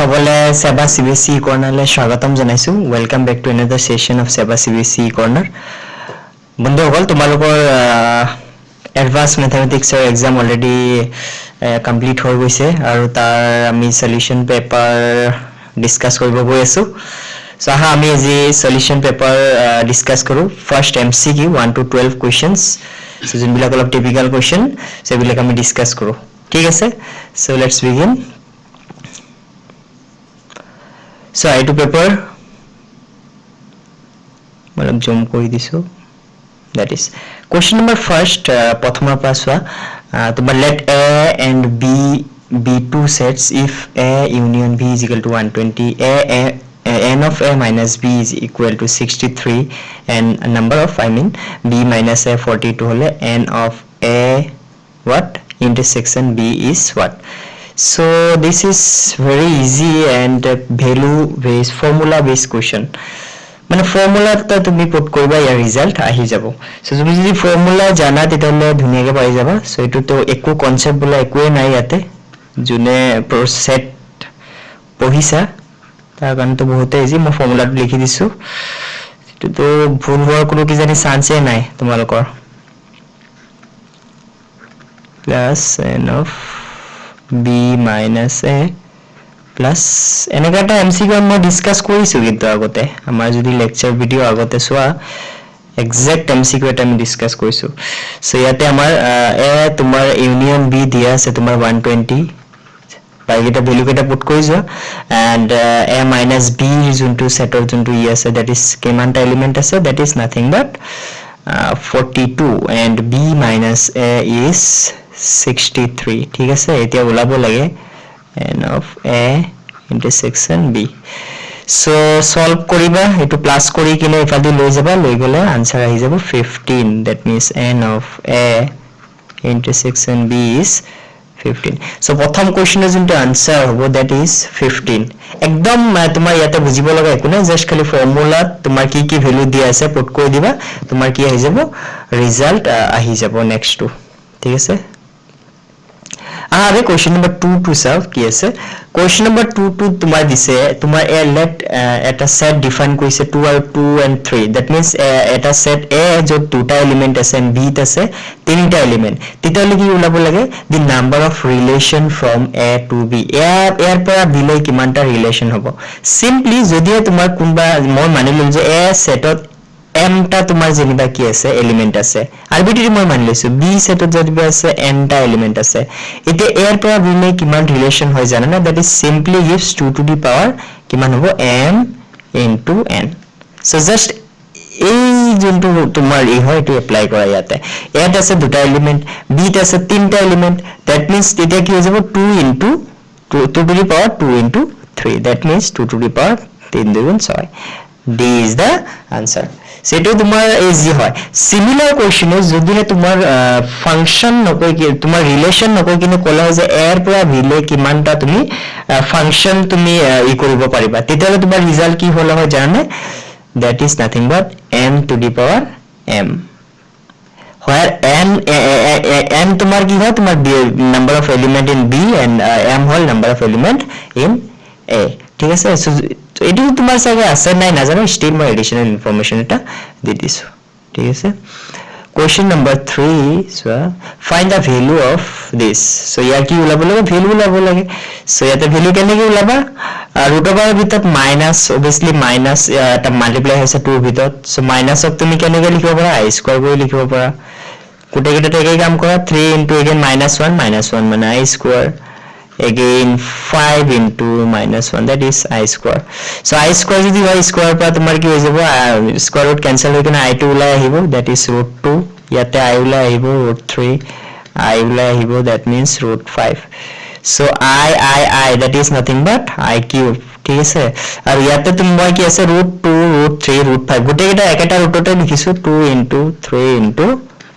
सबले SEBA CBSE E-CORNER ले स्वागतम जनाइसु welcome back to another session of SEBA CBSE E-CORNER बंधुসকল তোমালোকৰ এডভান্স ম্যাথমেটিক্সৰ এক্সাম অলৰেডি কমপ্লিট হৈ গৈছে আৰু তাৰ আমি সলিউশন পেপাৰ ডিসকাস কৰিব গৈ আছো সো আহা আমি আজি সলিউশন পেপাৰ ডিসকাস কৰো first MCQ 1 to 12 questions so যোনবিলাক অলপ টিপিক্যাল क्वेश्चन সেবিলাক আমি ডিসকাস কৰো ঠিক আছে so let's begin So I to paper मतलब zoom কৰি দিছো that is question number first প্ৰথমৰ পৰা চোৱা তোমাৰ let A and B be two sets if A union B is equal to 120 n of A minus B is equal to 63 and a number of B minus A 42 হলে n of A what intersection B is what. So this is very easy and value based formula based question মানে formula টা তুমি put কৰিবা ইয়াৰ result আহি যাব so তুমি যদি formula জানা তেতিয়ালে ধুনিয়াকে পাই যাবা সো এটো তো একো কনসেপ্ট বলা একোই নাই ইয়াতে জুনে সেট পঢ়িছা তাৰ কাৰণ তো বহুত ইজি মই formula টো লিখি দিছো এটো তো ভুল হোৱাৰ কোনো কি জানি চান্সে নাই তোমালোকৰ plus n of B minus A plus এনেকাটা MCQ মই ডিসকাস কৰিছো কিন্তু আগতে আমাৰ যদি লেকচাৰ ভিডিও আগতে সোৱা এক্সাক্ট MCQ এটা আমি ডিসকাস কৰিছো সো ইয়াতে আমাৰ A তোমাৰ ইউনিয়ন B দিয়া আছে তোমাৰ 120 বাইগেটা ভ্যালু কেটা পুট কৰি যোৱা and A minus B যোনটো সেটৰ যোনটো ই আছে that is কিমানটা এলিমেন্ট আছে that is nothing but 42 and B minus A is 63 ঠিক আছে এতিয়া ওলাব লাগে n of A intersection B so solve কৰিবা এটো প্লাস কৰি কিনে ইফালে লৈ যাবা লৈ গলে आंसर আহি যাব 15 that means n of A intersection B is 15 so প্ৰথম কোৱেশ্চনৰ যোনটো आंसर হ'ব that is 15 একদম তোমাৰ ইয়াতে বুজিব লগা একো নাই জাস্ট খালি ফৰ্মুলা তোমাৰ কি কি ভ্যালু দিয়া আছে পুট কৰি দিবা তোমাৰ কি আহি যাব ৰিজাল্ট আহি যাব নেক্সট টু ঠিক আছে আরে কোশ্চেন নাম্বার 2 টু সলভ কি আছে কোশ্চেন নাম্বার 2 টু তোমার দিছে তোমার এ লেট এটা সেট ডিফাইন কৰিছে 2 আৰু 2 and 3 that means এটা সেট A যত দুটা এলিমেন্ট আছে and B ত আছে তিনিটা এলিমেন্ট তেতিয়ালে কি ওলাব লাগে the number of relation from A to B ইয়াৰ পৰা B লৈ কিমানটা ৰিলেশন হ'ব সিম্পলি যদি তোমাৰ কোনবা মই মানিলম যে A সেটত m টা তোমাৰ যেনিবা কি আছে এলিমেন্ট আছে আৰবিট্ৰাৰি মই মানি লৈছো b সেটত যেনিবা আছে n টা এলিমেন্ট আছে এতে a ৰ পৰা b লৈ কিমান ৰিলেশন হয় জানা না that is simply gives 2 to the power কিমান হ'ব m into n so just এই যোনটো তোমাৰ এই হয় এটো এপ্লাই কৰা ইয়াতে a ত আছে দুটা এলিমেন্ট b ত আছে তিনটা এলিমেন্ট that means এটা কি হৈ যাব 2 into 2 to the power 2 into 3 that means 2 to the power 3 দুগুণ 6 D is the answer সেটো তোমাৰ ইজি হয় সিমিলাৰ কোশ্চেনে যদিহে তোমাৰ ফাংশন নকৈ কি তোমাৰ ৰিলেশন নকৈ কিনে কলা যে a ৰ পৰা b লৈ কিমানটা তুমি ফাংশন তুমি ই কৰিব পাৰিবা তেতিয়ালে তোমাৰ ৰিজাল্ট কি হল হয় জানে that is nothing but m to the power m where n তোমাৰ কি হয় তোমাৰ number of element in b and m hall number of element in a ঠিক আছে তো এটো তোমাৰ সাগে আছে নাই না জানো স্টিল মই এডিশনাল ইনফরমেশন এটা দি দিছো ঠিক আছে question number 3 so find the value of this so ইয়াৰ কি ওলাব লাগে ভ্যালু ওলাব লাগে সো ইয়াতে ভ্যালু কেনেকৈ ওলাবা ৰুট অফ ভিতৰত মাইনাস অবভিয়াসলি মাইনাস এটা মাল্টিপ্লাই হৈছে 2 ভিতৰত সো মাইনাস অফ তুমি কেনেকৈ লিখিব পাৰা i স্কয়াৰ কৰি লিখিব পাৰা কোটেকেটা একেই কাম কৰা 3 into again -1 মানে i square again 5 into -1 that is i square so i square যদি y square পা তোমাৰ কি হৈ যাব square root cancel হৈ কিনে i2 ওলাই আহিব that is √2 ইয়াতে i ওলাই আহিব √3 i ওলাই আহিব that means √5 so I that is nothing but i cube ঠিক আছে আৰু ইয়াতে তোমাৰ কি আছে √2 √3 √5 গোটেইটা একেটা ৰুটতে লিখিছো 2 into 3 into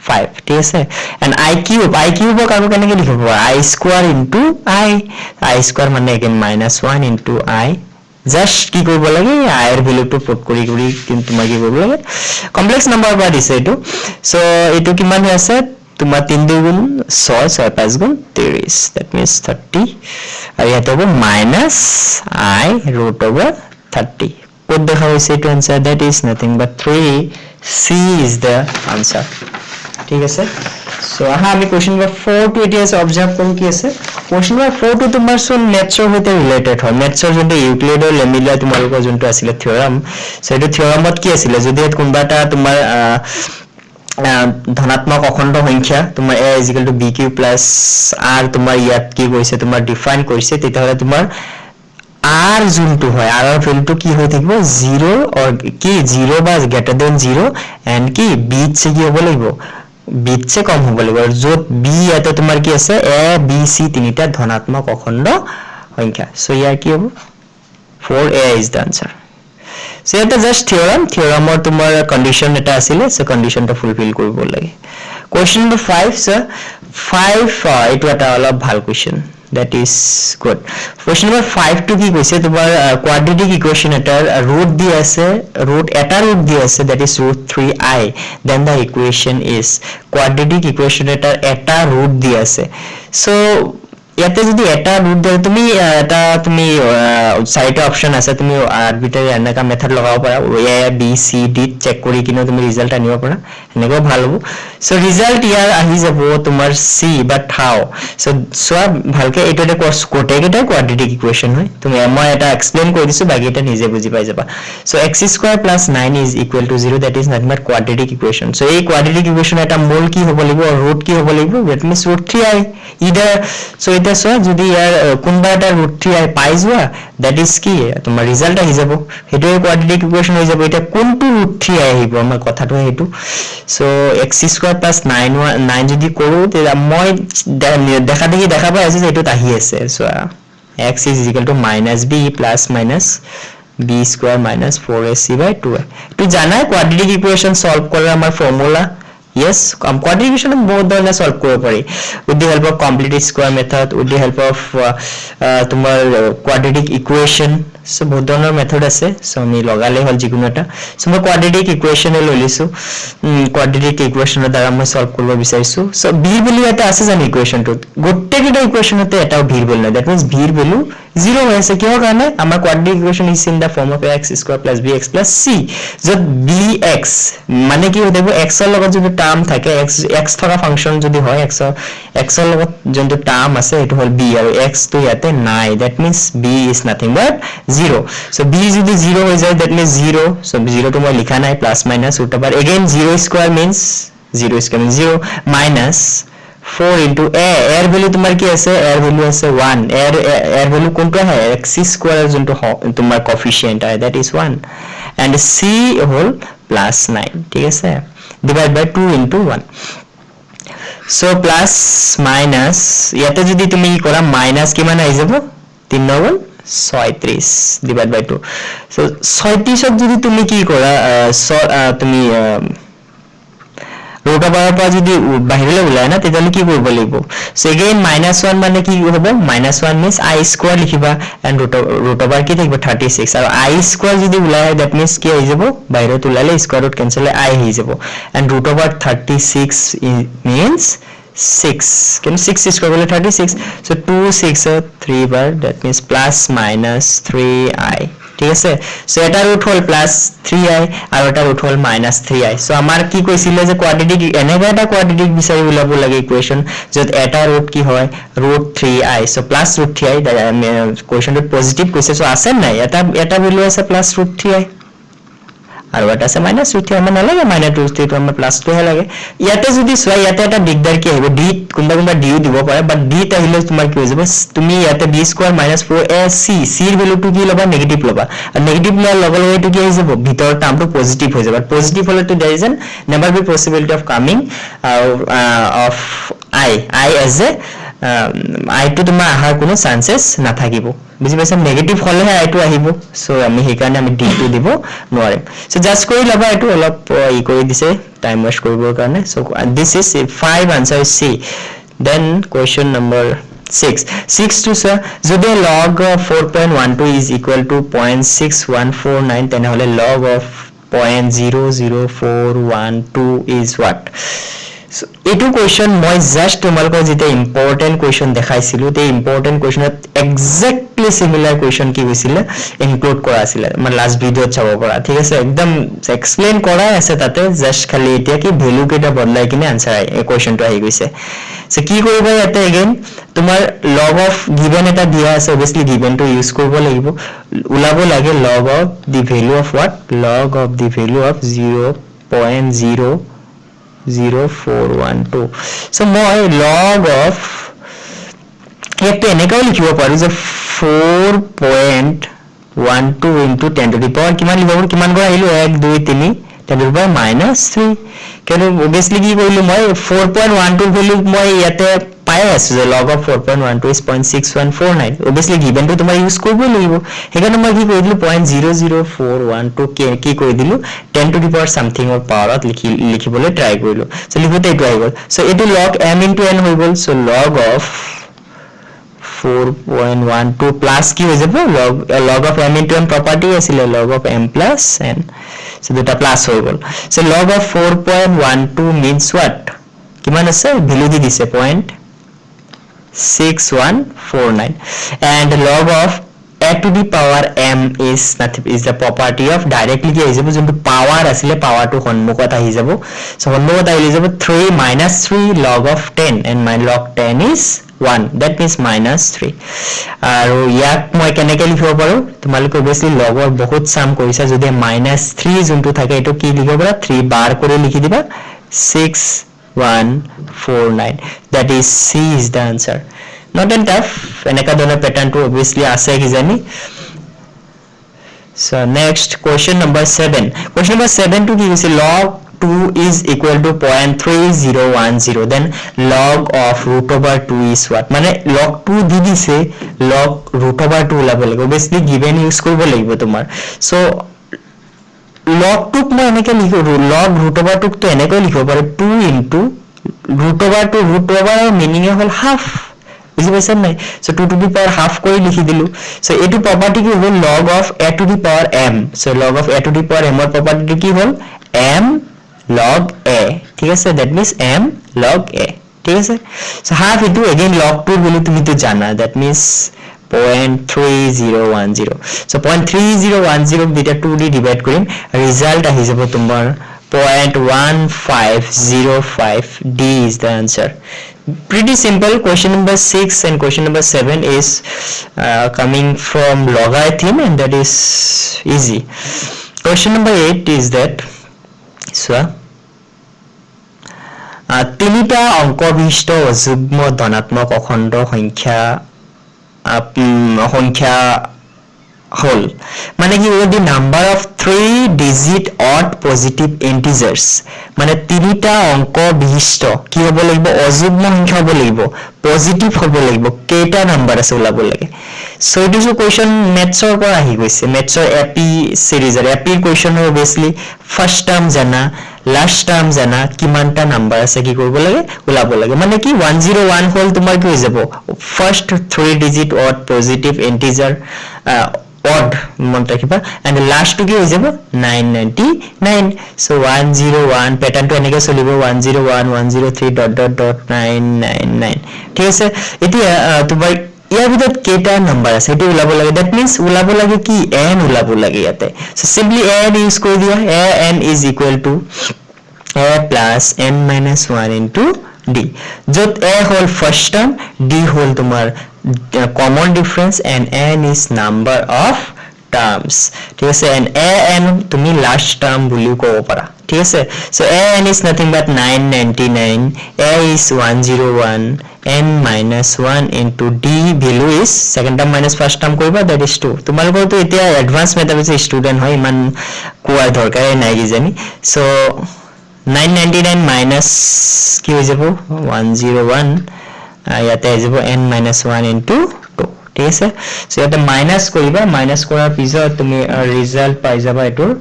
5 ঠিক আছে and i cube কাৰো কেনেকৈ লিখিব i square into i square মানে again -1 into i just কি কৰিব লাগে i এৰ ভ্যালুটো পুট কৰি কিন্তু তোমাৰ কি কৰিব লাগে কমপ্লেক্স নাম্বাৰ পৰা দিছে এটো সো এটো কিমান হৈ আছে তোমাৰ 3 2 গুণ 6 6 5 গুণ 30 that means 30 আৰু ইয়াত হ'ব minus I root over 30 ক'ত দেখা হৈছে এইটো answer that is nothing but 3 C is the answer ঠিক আছে so aha আমি question number 4 to এতিয়া observe কৰো কি আছে question number 4 to তোমাৰ সব maths সৈতে related হয় maths যোনটো ইউক্লিডৰ লেমিলা তোমালোকৰ যোনটো আছিল theorem so এইটো theoremত কি আছিল যদি কোনবাটা তোমাৰ ধনাত্মক অখণ্ড সংখ্যা তোমাৰ a = bq + r তোমাৰ ইয়াত কি কৈছে তোমাৰ ডিফাইন কৰিছে তেতিয়াহলে তোমাৰ r যোনটো হয় r ৰ ভ্যালুটো কি হৈ থাকিব 0 or কি 0 বা greater than 0 and কি b से কি হ'ব লাগিব b से কম হ'ব লাগিব আৰু যত b এটা তোমাৰ কি আছে a b c তিনিটা ধনাত্মক অখণ্ড সংখ্যা সো ইয়াৰ কি হ'ব 4a is the answer so এটা just theorem or তোমাৰ condition এটা আছিল so condition টা fulfill কৰিব লাগে question number 5 sir 5 itu এটা অলপ ভাল question that is good question number 5 to কি কৈছে তোমাৰ quadratic equation এটাৰ root দি আছে root দি আছে that is root 3i then the equation is quadratic equation এটাৰ এটা root দি আছে so ইয়াতে যদি এটা root দিয়ে তুমি চাৰিটা অপচন আছে তুমি আৰবিটাৰি এনেকা মেথড লগাব পাৰা a b c d check কৰি কিনে তুমি ৰিজাল্ট আনিব পাৰা এনেকৈ ভাল হ'ব সো ৰিজাল্ট ইয়াৰ আহি যাব তোমাৰ c বাট হাউ সো সোৱা ভালকে এইটো এটা কোটেকেটা কোয়াড্ৰেটিক ইকুৱেচন হয় তুমি মই এটা এক্সপ্লেইন কৰি দিছো বাকি এটা নিজে বুজি পাই যাবা so x² + 9 = 0 that is nothing but quadratic equation so এই quadratic equation এটা মূল কি হ'ব লাগিব root কি হ'ব লাগিব that means root 3i either so এটা সো যদি ইয়াৰ কোনবা এটা root 3i পাই যোৱা that is কি তোমাৰ ৰিজাল্ট আহি যাব হেটো কোয়াড্ৰেটিক ইকুৱেচন হৈ যাব এটা কোনটো root 3i আহিব আমাৰ কথাটো হেতু সো x² + 9 যদি কৰো তে মই দেখা পাই আছে এটো আহি আছে so x = -b ± b² - 4ac/2a তো জানাই কোয়াড্ৰেটিক ইকুৱেচন সলভ কৰাৰ আমাৰ ফৰ্মুলা yes quadratic equation বহুত ধৰণে সলভ কৰিব পাৰি with the help of complete square method with the help of তোমাৰ quadratic equation so বহুত ধৰণৰ মেথড আছে so আমি লগালে হল যিকোনো এটা so মই quadratic equation লৈ লৈছো quadratic equation ৰ দ্বাৰা মই সলভ কৰিব বিচাৰিছো so b ভ্যালু এটা আছে জানি equation টো গোটেইটা equationতে এটা v ভ্যালু নাই that means v ভ্যালু 0 হৈ আছে কিহৰ কাৰণে আমাৰ quadratic equation is in the form of x² + bx + c যত bx মানে কি হৈ যাব x ৰ লগত যদি টাৰ্ম থাকে x থকা ফাংশন যদি হয় x ৰ লগত যোনটো টাৰ্ম আছে এটো হল b আৰু x তো ইয়াতে নাই that means b is nothing but 0 so b যদি 0 হৈ যায় that means 0 so 0 তো মই লিখা নাই plus minus root over again 0² means 0² means 0 minus 4 into a এর ভ্যালু তোমার কি আছে এর ভ্যালু আছে 1 এর ভ্যালু কোনটা হয় x² যোনটো তোমার কোএফিশিয়েন্ট হয় that is 1 and c whole plus 9 ঠিক আছে divide by 2 into 1 so plus minus ইয়াতে যদি তুমি কি কৰা minus কিমান আহি যাব 3 9 36 divide by 2 so 36 যদি তুমি কি কৰা তুমি root over পৰা যদি বাহিৰলৈ ওলাই না তেতিয়ালে কি কৰিব লাগিব so again -1 মানে কি হ'ব -1 means i² লিখিবা and root over কি থাকিব 36 আৰু i² যদি ওলাই that means কি হৈ যাব বাহিৰত ওলালে স্কয়াৰ ৰুট কেনসেল হৈ i হৈ যাব and root over 36 means 6 can 6 square bole 36 so 2 6 3 bar that means plus minus 3i ঠিক আছে সো এটা রুট হল প্লাস 3i আর এটা রুট হল মাইনাস 3i সো আমার কি কইছিলে যে কোয়াড্রেটিক এনেকা এটা কোয়াড্রেটিক বিচাৰি উলাব লাগে ইকুয়েশন যত এটা রুট কি হয় root 3i so plus root 3i কোয়েশনটো পজিটিভ কৈছে সো আছে নাই এটা ভ্যালু আছে প্লাস রুট 3i আৰু এটা আছে মাইনাস ৰুট 3i মানে লাগে মাইনাস ৰুট 3 তো আমাৰ প্লাস তো হে লাগে ইয়াতে যদি সোয়া ইয়াতে এটা দিগদাৰ কি আহিব d কোনবা d দিব পাৰে বাট d আহিলে তোমাৰ কি হৈ যাব তুমি ইয়াতে b² - 4ac c এৰ ভ্যালুটো কি লবা নেগেটিভ লবা আৰু নেগেটিভ লোৱাৰ লগে লগে এটো কি হৈ যাব ভিতৰ টার্মটো পজিটিভ হৈ যাব পজিটিভ হলে তো there is an never be possibility of coming of i as a i to তোমাৰ আহাৰ কোনো চান্সেস নাথাকিব বুজি পাইছা নেগেটিভ হলে i to আহিব সো আমি সেই কাৰণে আমি d to দিব নোৱাৰিম সো জাস্ট কৰি লবা এটো অলপ ই কৰি দিছে টাইম ওয়েস্ট কৰিবৰ কাৰণে so this is 5 answer is c then question number 6 to sir যদি log of 4.12 is equal to 0.6149 তেনেহলে log of 0.00412 is what So etu question moi just tomalko jete important question dekhaiছিলো te important question exactly similar question ki hoisile include kora asile mar last video chabo pora thik ase ekdom explain kora ase tate just khali etia ki value keta bodlai kine answer ai question to ahi goise so ki koriba yate again tumar log of given eta dia ase obviously given to use koribo lagibo ulabo lage log of the value of what log of the value of 0.00412 so moi log of ইয়াতে এনেকাও লিখিব পাৰো যে 4.12 into 10 to the power কিমান লিখিব কিমান কৰা আহিলো 1 2 3 10 to the power -3 can obviously কি কৰিলো মই 4.12 ভ্যালু মই ইয়াতে পাই আছো যে log of 4.12 is 0.6149 obviously given to তোমাৰ ইউজ কৰিব লাগিব হেকাৰণে মই কি কৰিলো 0.00412 কি কৰি দিলো 10 to the power something or power ত লিখিবলৈ ট্ৰাই কৰিলো সো লিখোতে এইটো আহি গল সো এটো log m into n হৈ গল সো log of 4.12 plus কি হৈ যাব log of m into n property আছিল log of m plus n so দুটা plus হৈ গল so log of 4.12 means what কিমান আছে ভ্যালু দি দিছে 0.6149 and log of a to the power m is nothing is the property of directly কি আহিব যোনটো power আছিল power to সন্মুখত আহি যাব so সন্মুখত আহি যাব 3 minus 3 log of 10 and my log 10 is 1 that means -3 আৰু ইয়াক মই কেনেকৈ লিখিব পাৰো তোমালোকে obviously লগৰ বহুত সাম কৰিছা যদি -3 যোনটো থাকে এটো কি লিখিব পাৰা 3 বাৰ কৰি লিখি দিবা 6149 that is c is the answer not that tough এনেকা ধৰণৰ প্যাটাৰ্ন টো obviously আছে কি জানি so next question number 7 to কি হৈছে log 2 is equal to 0.3010 then log of root over 2 is what মানে log 2 দি দিছে log root over 2 ওলাব লাগিব obviously given ইউজ কৰিব লাগিব তোমাৰ so log 2 মই এনেকৈ লিখো log root over 2 তো এনেকৈ লিখিব পাৰো 2 into root over 2 root over meaning হল half বুঝি পাইছেন নাই so 2 to the power half কৰি লিখি দিলু so এটো property কি হল log of a to the power m so log of a to the power m ৰ property কি হল m log a ঠিক আছে that means m log a ঠিক আছে so half into again log 2 বলি তুমি তো জানা that means 0.3010 so 0.3010 দুটা 2 দি ডিভাইড কৰিম ৰিজাল্ট আহি যাব তোমাৰ 0.1505 d is the answer pretty simple question number 6 and question number 7 is coming from logarithm and that is easy question number 8 is that so তিনিটা অংক বিশিষ্ট অযুগ্ম ধনাত্মক অখণ্ড সংখ্যা হল মানে কি the number of 3 digit odd positive integers মানে তিনিটা অংক বিশিষ্ট কি হ'ব লাগিব অযুগ্ম সংখ্যা হ'ব লাগিব পজিটিভ হ'ব লাগিব কেইটা নাম্বার আছে ওলাব লাগে so it is a question maths ৰ পৰা আহি গৈছে maths ৰ AP series ৰ AP question obviously first term জানা last term জানা কিমানটা নাম্বার আছে কি কৰিব লাগে ওলাব লাগে মানে কি 101 হল তোমাৰ কি হৈ যাব first 3 digit odd positive integer odd মনত ৰাখিবা and last to কি হৈ যাব 999 so 101 pattern to এনেকৈ চলিব 101 103 ... 999 ঠিক আছে এতিয়া তোমাৰ ইয়াৰ ভিতৰত কেইটা নাম্বার আছে এটো ওলাব লাগে that means ওলাব লাগে কি n ওলাব লাগে ইয়াতে so simply n ইউজ কৰি দিয়া n is equal to a plus n minus 1 into d যত a hall first term d হল তোমাৰ common difference and n is number of terms ঠিক আছে and n তুমি last term বুলিও ক'ব পাৰা ঠিক আছে so n is nothing but 999 a is 101 n minus 1 into d value is second term minus first term কৰিবা that is 2 তোমালোকৰ তো এতিয়া advanced mathematics student হয় ইমান কোৱা দৰকাৰ নাই কি জানি so 999 minus কি হৈ যাব 101 ইয়াতে আহি যাব n minus 1 into 2 ঠিক আছে সো ইয়াতে মাইনাস কৰিবা মাইনাস কৰাৰ পিছত তুমি ৰিজাল্ট পাই যাবা এটোৰ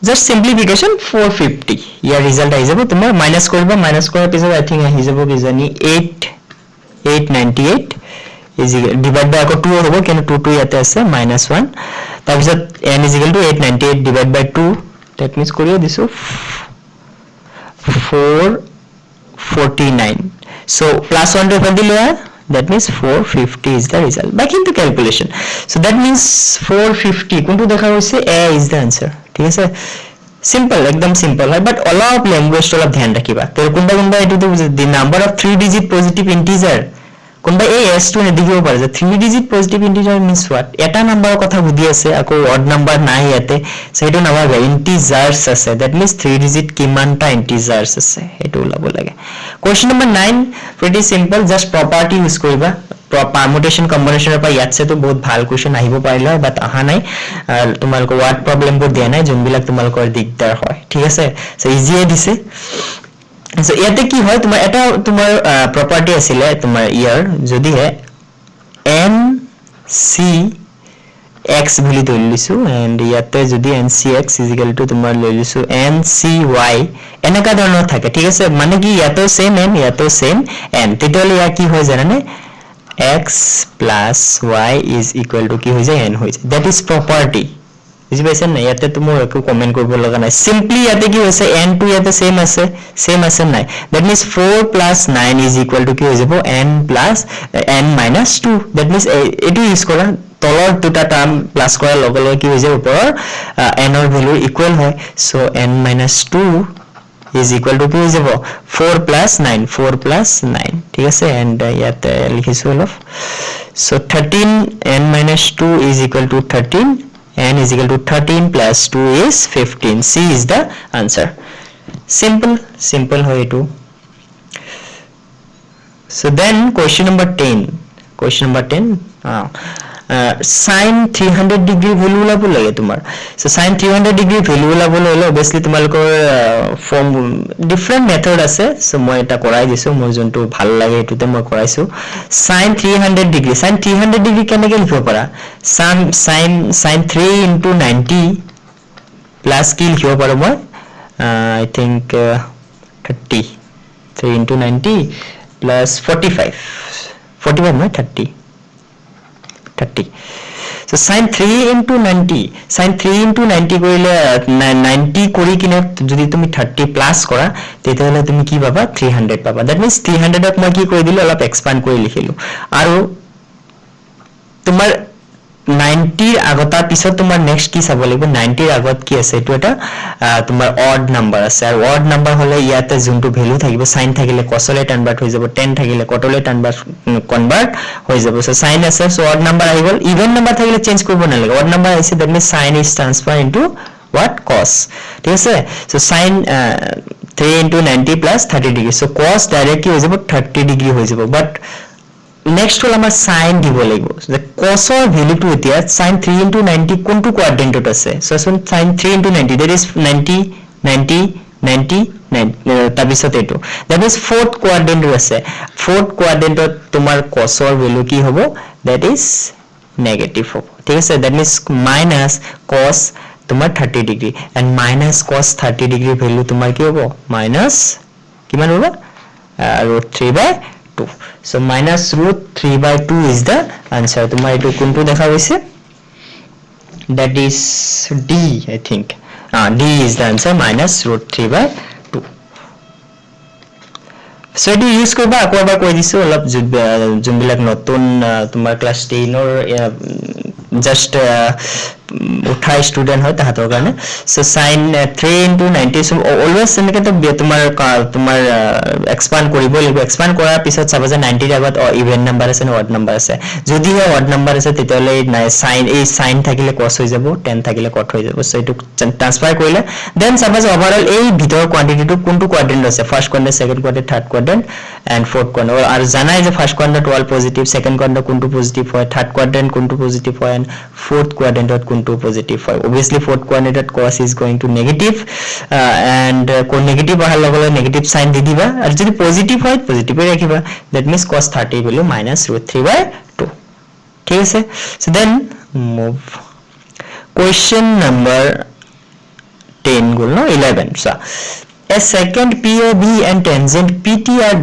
just simplification 450 ইয়াৰ ৰিজাল্ট আহি যাব তোমাৰ মাইনাস কৰিবা মাইনাস কৰাৰ পিছত I think আহি যাব কি জানি 898 is divide by 2 হ'ব কিন্তু 2 ইয়াতে আছে -1 তাৰ পিছত n is equal to 898 divide by 2 that means কৰিও দিছো 449. So plus 1 to দিলে that means 450 is the result back into calculation. So that means 450 কোনটো দেখা হৈছে A is the answer. ঠিক আছে simple একদম simple হয় but অলপ language অলপ ধ্যান ৰাখিবা তো কোনবা এটো the number of 3 digit positive integer কোনবা এই s টো নেদিকিব পাৰে যে 3 digit positive integer means what এটা নাম্বাৰৰ কথা বুদ্ধি আছে আকৌ odd number নাই ইয়াতে সেইটো নাভাবে integers আছে that means 3 digit কিমানটা integers আছে এটো ওলাব লাগে question number 9 pretty simple just property use কৰিবা permutation combination পৰা ইয়াতছে তো বহুত ভাল question আহিব পাৰিলে বাট আহা নাই তোমালোকৰ word problem বোৰ দিয়া নাই যোনবিলাক তোমালোকৰ দিগদাৰ হয় ঠিক আছে সো ইজি দিছে So ইয়াতে কি হয় তোমাৰ এটা তোমাৰ property আছিলে তোমাৰ ইয়াৰ যদি হে n c x বুলি ধৰি লৈছো and ইয়াতে যদি n c x তোমাৰ লৈ লৈছো n c y এনেকা ধৰণৰ থাকে ঠিক আছে মানে কি ইয়াতে same n ইয়াতে same n তেতিয়ালে ইয়া কি হয় জানানে x plus y is equal to কি হৈ যায় n হৈ যায় that is property বুজি পাইছা না ইয়াতে তুমি একো কমেন্ট কৰিব লগা নাই simply ইয়াতে কি হৈছে n টো ইয়াতে same আছে নাই that means 4 plus 9 is equal to কি হৈ যাব n plus n minus 2 that means এটো ইউজ কৰা তলৰ দুটা টাৰ্ম প্লাস কৰাৰ লগে লগে কি হৈ যায় ওপৰৰ n ৰ ভ্যালু ইকুৱেল হয় so n minus 2 is equal to কি হৈ যাব 4 plus 9 ঠিক আছে and ইয়াতে লিখিছো অলপ so 13 n minus 2 is equal to 13 n is equal to 13 plus 2 is 15 c is the answer simple hoy etu so then question number 10 sin 300 degree value labo lage tumar so sin 300 degree value labo lele obviously tumalokor form different method ase so moi eta korai disu moi jonto bhal lage etute moi koraisu sin 300 degree keneke likho para sin 3 into 90 plus ki likho paro moi I think 30 3 into 90 plus 45 no 30 so sin 3 into 90 কৰিলে 90 কৰি কিনে যদি তুমি 30 plus কৰা তেতিয়াহলে তুমি কি পাবা 300 পাবা that means 300 ক মই কি কৰি দিলো অলপ এক্সপান্ড কৰি লিখিলো আৰু তোমাৰ 90 ৰ আগত পিছত তোমাৰ নেক্সট কি চাব লাগিব 90 ৰ আগত কি আছে এটো এটা তোমাৰ অড নাম্বাৰ আছে আৰু অড নাম্বাৰ হলে ইয়াতে যোনটো ভ্যালু থাকিব সাইন থাকিলে কসলে কনভার্ট হৈ যাব 10 থাকিলে কটলে কনভার্ট হৈ যাব সো সাইন আছে সো অড নাম্বাৰ আহি গল ইভেন নাম্বাৰ থাকিলে চেঞ্জ কৰিব নালাগে অড নাম্বাৰ আছে that means sign is transfer into what cos ঠিক আছে so sign 3 into 90 plus 30 degree so cos directly হৈ যাব 30 degree হৈ যাব but next hol amar sin দিব লাগিব the cos or value to এতিয়া sin 3 into 90 কোনটো কোয়াড্রেন্টত আছে so sin 3 into 90 that is 90 তাৰপিছত এটো that is fourth quadrant আছে fourth quadrantত তোমাৰ cos or value কি হ'ব that is negative হ'ব ঠিক আছে that means minus cos তোমাৰ 30 degree and minus cos 30 degree value তোমাৰ কি হ'ব minus কিমান হ'ব root 3/2 so minus root 3/2 is the answer তোমাৰ এটো কোনটো দেখা গৈছে that is D I think D is the answer minus root 3/2 so এটো ইউজ কৰিবা আকৌ এবাৰ কৈ দিছো অলপ যোনবিলাক নতুন তোমাৰ ক্লাস 10 ৰ just উঠাই স্টুডেন্ট হয় তাহাতৰ কাৰণে so sin 3 into 90 so always এনেকে তো তোমাৰ এক্সপান্ড কৰিব লাগিব এক্সপান্ড কৰাৰ পিছত চাবা যে 90 ৰ আগত ইভেন নাম্বাৰ আছে নে অড নাম্বাৰ আছে যদি হে অড নাম্বাৰ আছে তেতিয়ালে sin এই sin থাকিলে cos হৈ যাব 10 থাকিলে cot হৈ যাব so এটো ট্ৰান্সফাৰ কৰিলে দেন চাবা যে ওভাৰঅল এই ভিতৰ কোয়ান্টিটিটো কোনটো কোয়াড্ৰেন্ট আছে first quadrant second quadrant third quadrant and fourth quadrant আৰু জানাই যে first quadrant all positive second quadrant কোনটো পজিটিভ হয় থার্ড কোয়াড্রেন্ট কোনটো পজিটিভ হয় এন্ড ফোর্থ কোয়াড্রেন্টত কোনটো পজিটিভ হয় obviously fourth quadrant cos is going to negative and কোন নেগেটিভ অহাৰ লগে লগে নেগেটিভ সাইন দি দিবা আৰু যদি পজিটিভ হয় পজিটিভে ৰাখিবা that means cos 30 value minus root 3/2 ঠিক আছে so then move question number 10 goal no 11 so a second POB and tangent PT are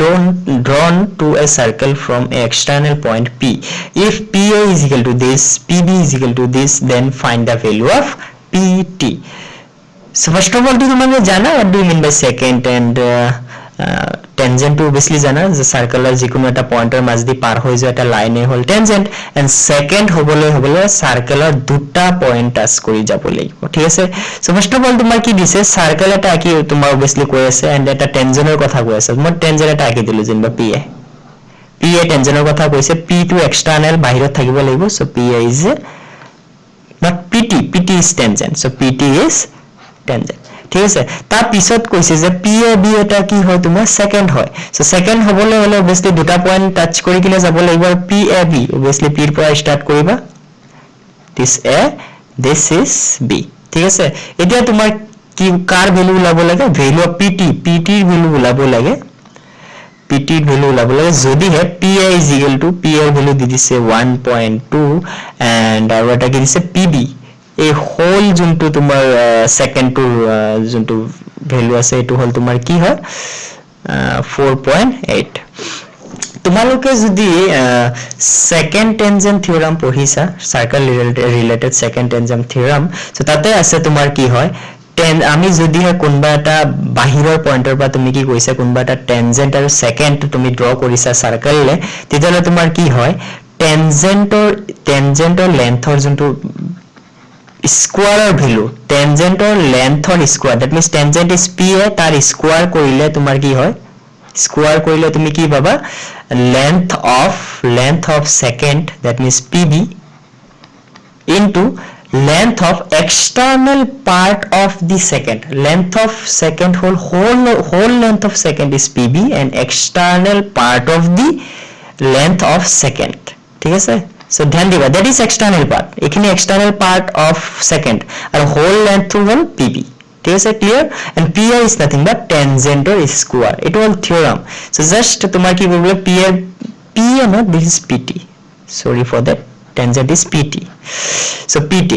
drawn to a circle from an external point P. If PO is equal to this, PB is equal to this, then find the value of PT. So first of all to तुम्हारे जाना what do you mean by second and tangent to obviously জানা যে circular যিকোনো এটা পয়েন্টৰ মাজদি পাৰ হৈ যোৱা এটা লাইনে হল tangent and second হবলৈ সাৰ্কুলাৰ দুটা পয়েন্ট টাচ কৰি যাব লাগিব ঠিক আছে so first of all তোমাৰ কি দিছে সাৰ্কেল এটা আকি তোমাৰ obviously কৈ আছে and এটা টেনজেন্টৰ কথা কৈ আছে মই টেনজেন্ট এটা আকি দিলো যেনিবা PA টেনজেন্টৰ কথা কৈছে P to external বাহিৰত থাকিব লাগিব so PA is but PT is tangent so PT is tangent ঠিক আছে তাৰ পিছত কৈছে যে PAB এটা কি হয় তোমাৰ সেকেন্ড হয় সো সেকেন্ড হবলৈ হলে obviously দুটা পয়েন্ট টাচ কৰি কিনে যাব লাগিব PAB obviously P ৰ পৰা স্টাৰ্ট কৰিবা this A this is B ঠিক আছে এতিয়া তোমাৰ কি কাৰ ভ্যালু ওলাব লাগে ভ্যালু অফ PT ৰ ভ্যালু ওলাব লাগে PT ৰ ভ্যালু ওলাব লাগে যদি হে PA is equal to P ৰ ভ্যালু দি দিছে 1.2 and আৰু এটা কি দিছে PB a whole junto tumar second to junto value ase etu hol tumar ki hoy 4.8 তোমালোকে যদি second tangent theorem পঢ়িছা circle related second tangent theorem so তাতে আছে তোমাৰ কি হয় আমি যদি কোনবা এটা বাহিৰৰ পয়েন্টৰ পৰা তুমি কি কৈছা কোনবা এটা tangent আৰু second তুমি ড্ৰ কৰিছা circle লে তেতিয়ালে তোমাৰ কি হয় tangent lengthৰ junto square value tangent or length or square that means tangent is PA tar square korile tumar ki hoy square korile tumi ki baba length of second that means PB into length of external part of the second length of second whole length of second is PB and external part of the length of second ঠিক আছে so dhyan diba that is external part ekhine external part of second and whole length to one PB ঠিক আছে clear and PA is nothing but tangent or square it all theorem so just তোমার কি বলবো PA not this is PT sorry for that tangent is PT so PT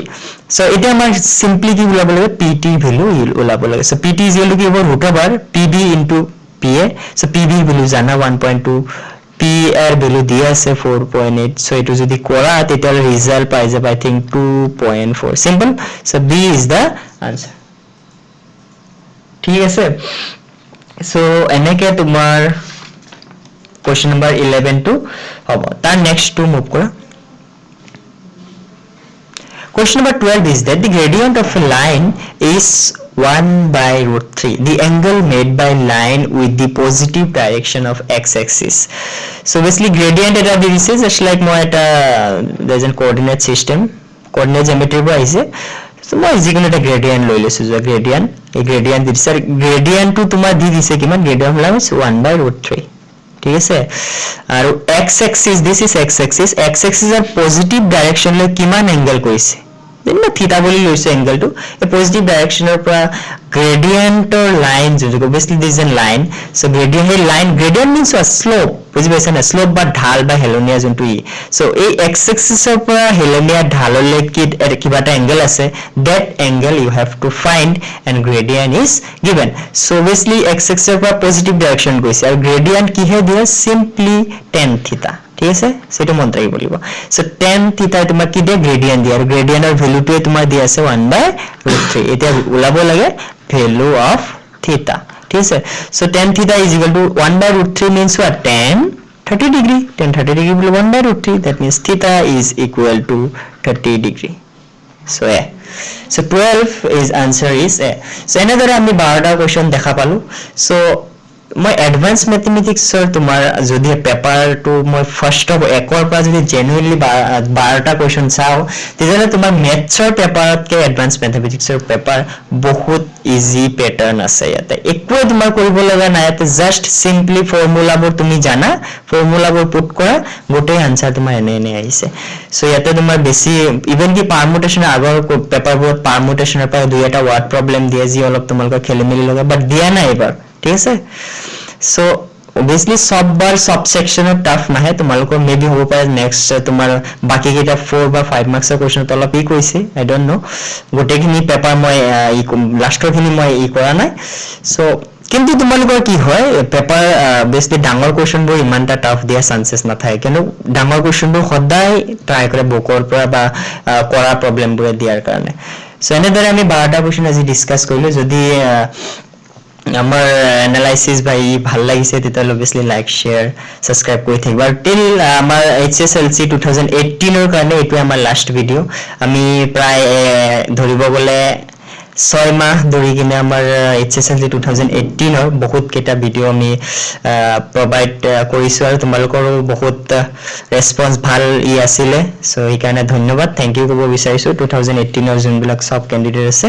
so এটা আমার simply কি বলবো লাগে PT value ওলাব লাগে so PT is equal to কি হ'ব root over PB into PA so PB value জানা 1.2 P er value দিয়া আছে 4.8 so etu jodi kora tetal result pai jab I think 2.4 simple so B is the answer ঠিক আছে so এনেকে তোমার question number 11 to hobo tar next to move kora question number 12 is that the gradient of a line is 1 by root 3 the angle made by line with the positive direction of x-axis so basically gradient eta this is just like more at there's a coordinate system coordinate geometry ba ise so moi jikone eta gradient loi lesu jo gradient a gradient this gradient to tomar di dise kiman gradient of line is 1 by root 3 ঠিক আছে আৰু x-axis this is x-axis x-axis er positive direction le kiman angle koise then theta boli loise angle to a positive direction or gradient or line jo obviously this is a line so gradient means a slope বুজি পাইছা না slope বা ঢাল বা হেলনিয়া জন্তু ই so এই x axis er পৰা হেলনিয়া ঢাললে কি কিবা এটা angle আছে that angle you have to find and gradient is given so obviously x axis er পৰা positive direction গৈছে আৰু gradient কি হে দিয়া simply tan theta ঠিক আছে সেটা মন ৰাখিব লাগিব so tan theta তোমাৰ কি দিয়ে gradient দিয়ে আৰু gradient er value টো তোমাৰ দিয়া আছে 1 by root 3 এটা ওলাব লাগে value of theta ঠিক আছে so tan theta is equal to 1 by root 3 means what tan 30 degree tan 30 degree will 1 by root 3 that means theta is equal to 30 degree so yeah so 12 is answer is A so another আমি 12টা question দেখা পালো so মই advance ম্যাথমেটিক্সৰ তোমাৰ যদি paper two মই first of একৰ পৰা যদি জেনুইনলি 12টা কোৱেশ্চন চাও তেতিয়ালে তোমাৰ মেথছৰ পেপাৰতকে এডভান্স ম্যাথমেটিক্সৰ পেপাৰ বহুত ইজি প্যাটাৰ্ন আছে ইয়াতে একোৱে তোমাৰ কৰিব লগা নাই ইয়াতে জাস্ট সিম্পলি ফৰ্মুলাবোৰ তুমি জানা ফৰ্মুলাবোৰ পুট কৰা গোটেই আনসাৰ তোমাৰ এনে আহিছে সো ইয়াতে তোমাৰ বেছি ইভেন কি পাৰমুটেশন আগৰ পেপাৰবোৰত পাৰমুটেশনৰ পৰা দুই এটা ওয়াৰ্ড প্ৰবলেম দিয়ে যি অলপ তোমালোকৰ খেলিমেলি লগা বাট দিয়া নাই এবাৰ ঠিক আছে so obviously sub section tough nahe tumaloko maybe hobo pare next tumar baki kita 4 বা 5 marks question tolop e koise I don't know gote khini paper moi last khini moi kora nai so কিন্তু তোমালোকৰ কি হয় paper বেসলি ডাঙৰ question বোৰ ইমানটা tough দিয়া chances না থাকে কিন্তু ডাঙৰ কোৱেশ্চন বোৰ সদায় ট্ৰাই কৰে বুকৰ পৰা বা কৰা প্ৰবলেম বোৰ দিয়াৰ কাৰণে সো এনেদৰে আমি 12টা কোৱেশ্চন আজি ডিসকাস কৰিলো যদি আমাৰ এনালাইসিস ভাই ভাল লাগিছে তেতিয়াহ'লে obviously লাইক শেয়াৰ সাবস্ক্ৰাইব কৰি থাকিবা আৰু টিল আমাৰ HSLC 2018 ৰ কাৰণে এটো আমাৰ লাষ্ট ভিডিও আমি প্ৰায় ধৰিব গলে 6 মাহ ধৰি কিনে আমাৰ HSLC 2018 ৰ বহুত কেটা ভিডিও আমি প্ৰভাইড কৰিছো আৰু তোমালোকৰো বহুত ৰেসপন্স ভাল ই আছিল সো এই কাৰণে ধন্যবাদ থ্যাংক ইউ কব বিচাৰিছো 2018 ৰ যোনবিলাক সব ক্যান্ডিডেট আছে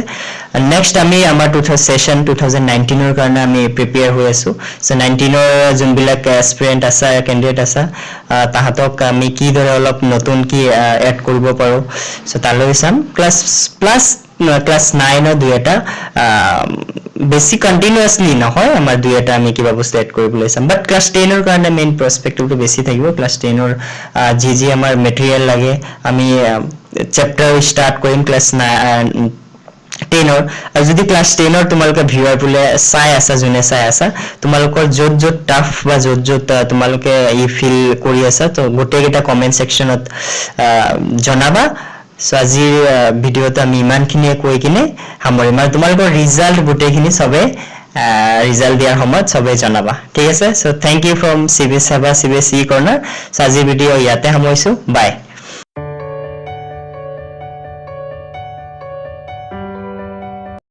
নেক্সট আমি আমাৰ সেশন 2019 ৰ কাৰণে আমি প্ৰিপেয়াৰ হৈ আছো সো 19 ৰ যোনবিলাক এসপিৰেন্ট আছে ক্যান্ডিডেট আছে তাহাতক আমি কি দৰে অলপ নতুন কি এড কৰিব পাৰো সো তালৈ চাম প্লাস ক্লাস 9 ৰ দুই এটা বেসি কন্টিনিউয়াসলি নহয় আমাৰ দুই এটা আমি কিবা বস্তু এড কৰিবলৈ চাম বাট ক্লাস 10 ৰ কাৰণে মেইন পাৰ্সপেক্টিভটো বেছি থাকিব ক্লাস 10 ৰ জি আমাৰ মেটেৰিয়েল লাগে আমি চ্যাপ্টাৰ স্টাৰ্ট কৰিম ক্লাস 10 ৰ আৰু যদি ক্লাস 10 ৰ তোমালোকে ভিউয়াৰ বুলে চাই আছা জুনে চাই আছা তোমালোকৰ যত টাফ বা যত তোমালোকে ই ফিল কৰি আছা তো গোটেইটা কমেন্ট সেকশনত জনাবা সো আজি ভিডিওটো আমি ইমানখিনিয়ে কৈ কিনে সামৰিম আৰু তোমালোকৰ ৰিজাল্ট গোটেইখিনি সবে ৰিজাল্ট দিয়াৰ সময়ত সবে জনাবা ঠিক আছে so thank you from CBSE E-CORNER so আজি ভিডিও ইয়াতে সামৰিছো বাই